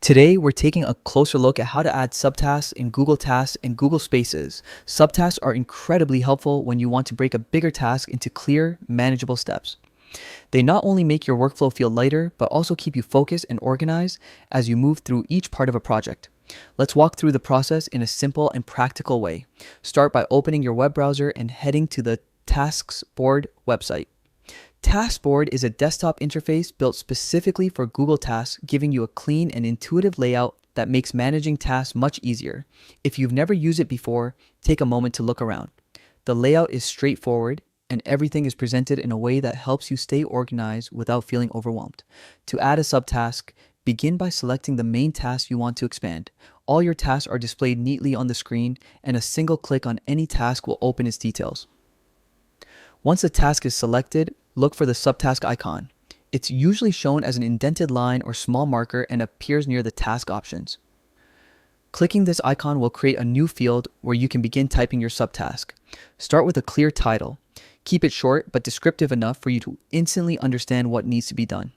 Today, we're taking a closer look at how to add subtasks in Google Tasks and Google Spaces. Subtasks are incredibly helpful when you want to break a bigger task into clear, manageable steps. They not only make your workflow feel lighter, but also keep you focused and organized as you move through each part of a project. Let's walk through the process in a simple and practical way. Start by opening your web browser and heading to the Tasks board website. Taskboard is a desktop interface built specifically for Google Tasks, giving you a clean and intuitive layout that makes managing tasks much easier. If you've never used it before, take a moment to look around. The layout is straightforward, and everything is presented in a way that helps you stay organized without feeling overwhelmed. To add a subtask, begin by selecting the main task you want to expand. All your tasks are displayed neatly on the screen, and a single click on any task will open its details. Once a task is selected, look for the subtask icon. It's usually shown as an indented line or small marker and appears near the task options. Clicking this icon will create a new field where you can begin typing your subtask. Start with a clear title. Keep it short but descriptive enough for you to instantly understand what needs to be done.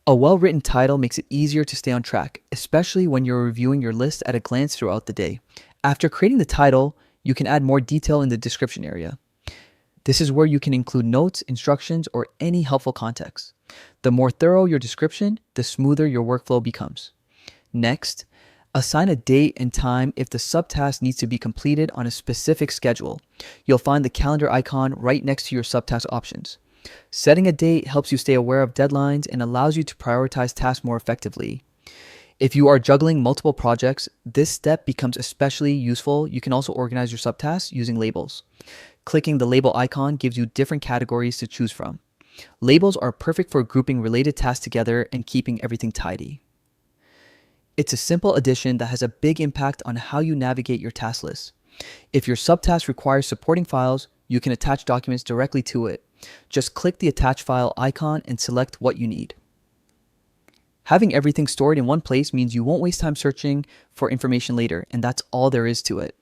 A well-written title makes it easier to stay on track, especially when you're reviewing your list at a glance throughout the day. After creating the title, you can add more detail in the description area. This is where you can include notes, instructions, or any helpful context. The more thorough your description, the smoother your workflow becomes. Next, assign a date and time if the subtask needs to be completed on a specific schedule. You'll find the calendar icon right next to your subtask options. Setting a date helps you stay aware of deadlines and allows you to prioritize tasks more effectively. If you are juggling multiple projects, this step becomes especially useful. You can also organize your subtasks using labels. Clicking the label icon gives you different categories to choose from. Labels are perfect for grouping related tasks together and keeping everything tidy. It's a simple addition that has a big impact on how you navigate your task list. If your subtask requires supporting files, you can attach documents directly to it. Just click the attach file icon and select what you need. Having everything stored in one place means you won't waste time searching for information later, and that's all there is to it.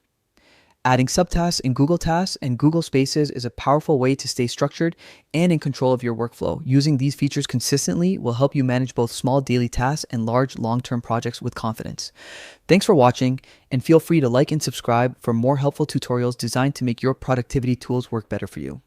Adding subtasks in Google Tasks and Google Spaces is a powerful way to stay structured and in control of your workflow. Using these features consistently will help you manage both small daily tasks and large long-term projects with confidence. Thanks for watching, and feel free to like and subscribe for more helpful tutorials designed to make your productivity tools work better for you.